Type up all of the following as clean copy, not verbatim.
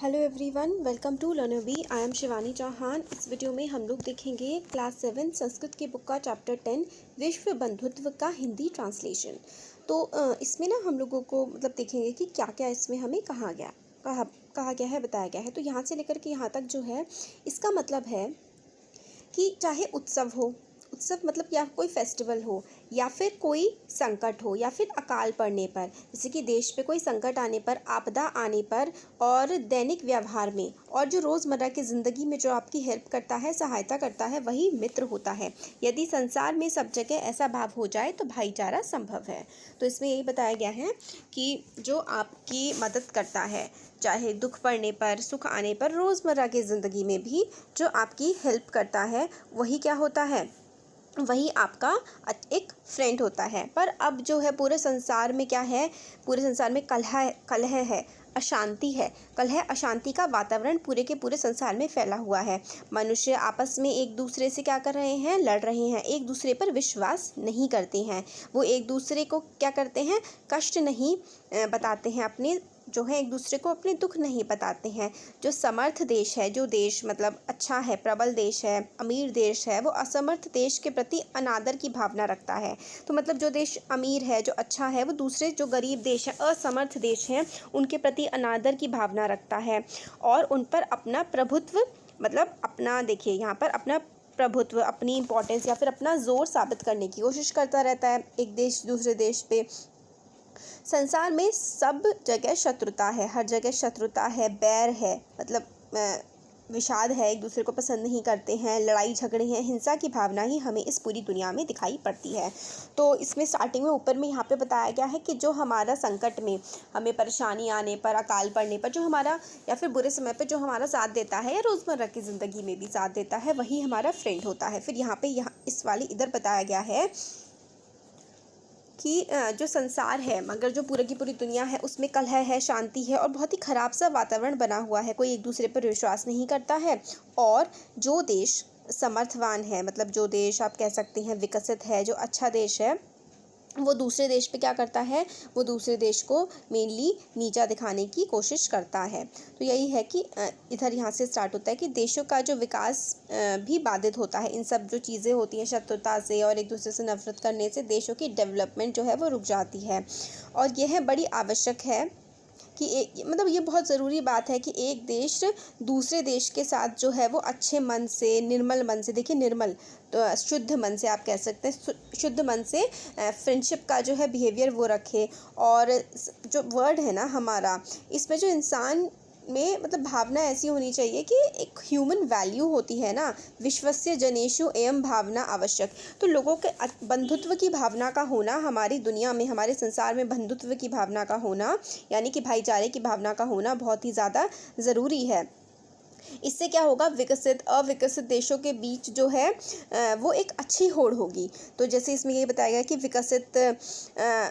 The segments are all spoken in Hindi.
Hello everyone, welcome to learner I am Shivani Chauhan. इस वीडियो में हम लोग देखेंगे क्लास 7 संस्कृत की बुक का चैप्टर 10 विश्व बंधुत्व का हिंदी ट्रांसलेशन। तो इसमें ना हम लोगों को देखेंगे कि क्या क्या इसमें हमें कहा गया है, बताया गया है। तो यहाँ से लेकर के यहाँ तक जो है इसका मतलब है कि चाहे उत्सव मतलब या कोई फेस्टिवल हो या फिर कोई संकट हो या फिर अकाल पड़ने पर, जैसे कि देश पे कोई संकट आने पर, आपदा आने पर, और दैनिक व्यवहार में और जो रोज़मर्रा की ज़िंदगी में जो आपकी हेल्प करता है, सहायता करता है, वही मित्र होता है। यदि संसार में सब जगह ऐसा भाव हो जाए तो भाईचारा संभव है। तो इसमें यही बताया गया है कि जो आपकी मदद करता है, चाहे दुख पड़ने पर, सुख आने पर, रोज़मर्रा की ज़िंदगी में भी जो आपकी हेल्प करता है वही क्या होता है, वही आपका एक फ्रेंड होता है। पर अब जो है पूरे संसार में क्या है, पूरे संसार में कलह है, अशांति है। कलह अशांति का वातावरण पूरे के पूरे संसार में फैला हुआ है। मनुष्य आपस में एक दूसरे से क्या कर रहे हैं, लड़ रहे हैं, एक दूसरे पर विश्वास नहीं करते हैं। वो एक दूसरे को क्या करते हैं, कष्ट नहीं बताते हैं, अपने जो है एक दूसरे को अपने दुख नहीं बताते हैं। जो समर्थ देश है, जो देश अच्छा है, प्रबल देश है, अमीर देश है, वो असमर्थ देश के प्रति अनादर की भावना रखता है। तो जो देश अमीर है, जो अच्छा है, वो दूसरे जो गरीब देश है, असमर्थ देश हैं, उनके प्रति अनादर की भावना रखता है और उन पर अपना प्रभुत्व अपना, देखिए यहाँ पर अपना प्रभुत्व, अपनी इम्पोर्टेंस या फिर अपना जोर साबित करने की कोशिश करता रहता है एक देश दूसरे देश पे। संसार में सब जगह शत्रुता है, हर जगह शत्रुता है, बैर है, विषाद है, एक दूसरे को पसंद नहीं करते हैं, लड़ाई झगड़े हैं, हिंसा की भावना ही हमें इस पूरी दुनिया में दिखाई पड़ती है। तो इसमें स्टार्टिंग में ऊपर में यहाँ पे बताया गया है कि जो हमारा संकट में, हमें परेशानी आने पर, अकाल पड़ने पर जो हमारा, या फिर बुरे समय पर जो हमारा साथ देता है, या रोज़मर्रा की ज़िंदगी में भी साथ देता है, वही हमारा फ्रेंड होता है। फिर यहाँ इस वाली इधर बताया गया है कि जो संसार है, मगर जो पूरी की पूरी दुनिया है, उसमें कलह है, शांति है और बहुत ही ख़राब सा वातावरण बना हुआ है। कोई एक दूसरे पर विश्वास नहीं करता है। और जो देश समर्थवान है, जो देश आप कह सकते हैं विकसित है, जो अच्छा देश है, वो दूसरे देश पे क्या करता है, वो दूसरे देश को मेनली नीचा दिखाने की कोशिश करता है। तो यही है कि इधर यहाँ से स्टार्ट होता है कि देशों का जो विकास भी बाधित होता है। इन सब जो चीज़ें होती हैं, शत्रुता से और एक दूसरे से नफरत करने से देशों की डेवलपमेंट जो है वो रुक जाती है। और यह बड़ी आवश्यक है कि ये बहुत ज़रूरी बात है कि एक देश दूसरे देश के साथ जो है वो अच्छे मन से, निर्मल मन से, देखिए निर्मल तो शुद्ध मन से आप कह सकते हैं, शुद्ध मन से फ्रेंडशिप का जो है बिहेवियर वो रखे। और जो वर्ड है ना हमारा, इसमें जो इंसान में भावना ऐसी होनी चाहिए कि एक ह्यूमन वैल्यू होती है ना, विश्वस्य जनेषु एवं भावना आवश्यक। तो लोगों के बंधुत्व की भावना का होना, हमारी दुनिया में, हमारे संसार में बंधुत्व की भावना का होना, यानी कि भाईचारे की भावना का होना बहुत ही ज़्यादा ज़रूरी है। इससे क्या होगा, विकसित अविकसित देशों के बीच जो है वो एक अच्छी होड़ होगी। तो जैसे इसमें ये बताया गया कि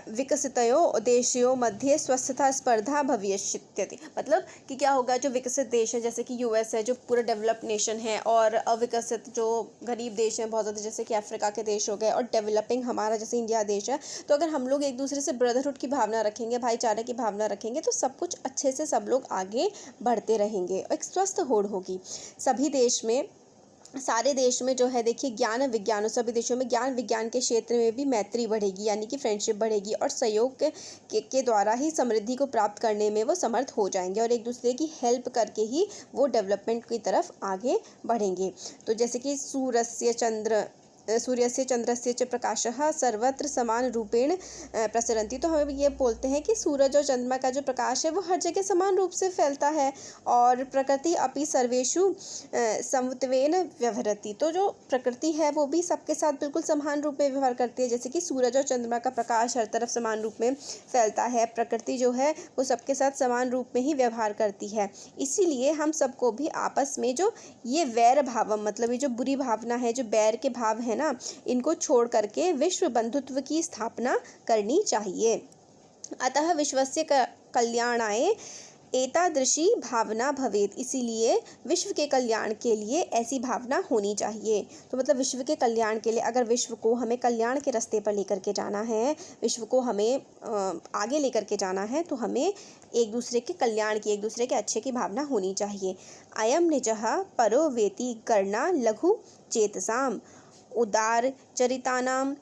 विकसितयो देशों मध्य स्वस्थता स्पर्धा भविष्यति, कि क्या होगा, जो विकसित देश है जैसे कि यूएस है, जो पूरा डेवलप्ड नेशन है, और अविकसित जो गरीब देश हैं बहुत ज़्यादा, जैसे कि अफ्रीका के देश हो गए, और डेवलपिंग हमारा जैसे इंडिया देश है। तो अगर हम लोग एक दूसरे से ब्रदरहुड की भावना रखेंगे, भाईचारे की भावना रखेंगे, तो सब कुछ अच्छे से सब लोग आगे बढ़ते रहेंगे, एक स्वस्थ होड़ होगी। सभी देश में, सारे देश में जो है देखिए ज्ञान विज्ञान, सभी देशों में ज्ञान विज्ञान के क्षेत्र में भी मैत्री बढ़ेगी, यानी कि फ्रेंडशिप बढ़ेगी, और सहयोग के द्वारा ही समृद्धि को प्राप्त करने में वो समर्थ हो जाएंगे, और एक दूसरे की हेल्प करके ही वो डेवलपमेंट की तरफ आगे बढ़ेंगे। तो जैसे कि सूर्यस्य चंद्रस्य च प्रकाशः सर्वत्र समान रूपेण प्रसरन्ति। तो हमें ये बोलते हैं कि सूरज और चंद्रमा का जो प्रकाश है वो हर जगह समान रूप से फैलता है, और प्रकृति अपि सर्वेषु समत्वेन व्यवहरति। तो जो प्रकृति है वो भी सबके साथ बिल्कुल समान रूप में व्यवहार करती है। जैसे कि सूरज और चंद्रमा का प्रकाश हर तरफ समान रूप में फैलता है, प्रकृति जो है वो सबके साथ समान रूप में ही व्यवहार करती है। इसीलिए हम सबको भी आपस में जो ये वैर भावम, ये जो बुरी भावना है, जो बैर के भाव है ना, इनको छोड़ करके विश्व बंधुत्व की स्थापना करनी चाहिए। अतः विश्वस्य कल्याणाय एतादृशी भावना भवेत्, इसीलिए विश्व के कल्याण के लिए ऐसी भावना होनी चाहिए। तो मतलब विश्व के कल्याण के लिए, अगर विश्व को हमें कल्याण के रास्ते पर लेकर के जाना है, विश्व को हमें आगे लेकर के जाना है, तो हमें एक दूसरे के कल्याण की, एक दूसरे के अच्छे की भावना होनी चाहिए। अयम निजः परो वेति गणना लघु चेतसाम उदार चरितानाम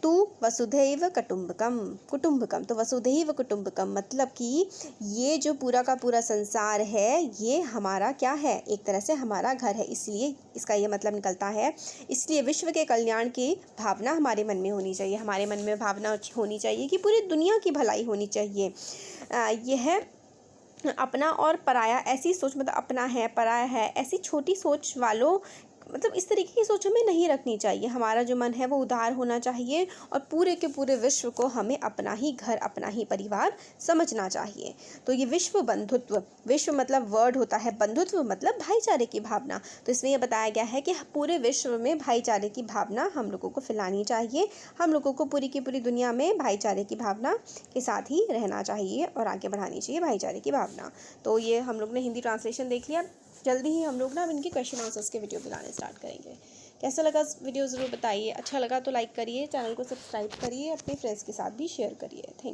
तु वसुधैव कुटुम्बकम। तो वसुधैव कुटुम्बकम मतलब कि ये जो पूरा का पूरा संसार है, ये हमारा क्या है, एक तरह से हमारा घर है, इसलिए इसका ये मतलब निकलता है। इसलिए विश्व के कल्याण की भावना हमारे मन में होनी चाहिए, हमारे मन में भावना होनी चाहिए कि पूरी दुनिया की भलाई होनी चाहिए। यह अपना और पराया, ऐसी सोच, मतलब अपना है पराया है, ऐसी छोटी सोच वालों, मतलब इस तरीके की सोच हमें नहीं रखनी चाहिए। हमारा जो मन है वो उदार होना चाहिए और पूरे के पूरे विश्व को हमें अपना ही घर, अपना ही परिवार समझना चाहिए। तो ये विश्व बंधुत्व, विश्व मतलब वर्ड होता है, बंधुत्व मतलब भाईचारे की भावना। तो इसमें यह बताया गया है कि पूरे विश्व में भाईचारे की भावना हम लोगों को फैलानी चाहिए। हम लोगों को पूरी की पूरी दुनिया में भाईचारे की भावना के साथ ही रहना चाहिए और आगे बढ़ानी चाहिए भाईचारे की भावना। तो ये हम लोग ने हिंदी ट्रांसलेशन देख लिया। जल्दी ही हम लोग ना अब इनके क्वेश्चन आंसर्स के वीडियो बनाने स्टार्ट करेंगे। कैसा लगा वीडियो ज़रूर बताइए, अच्छा लगा तो लाइक करिए, चैनल को सब्सक्राइब करिए, अपने फ्रेंड्स के साथ भी शेयर करिए। Thank you.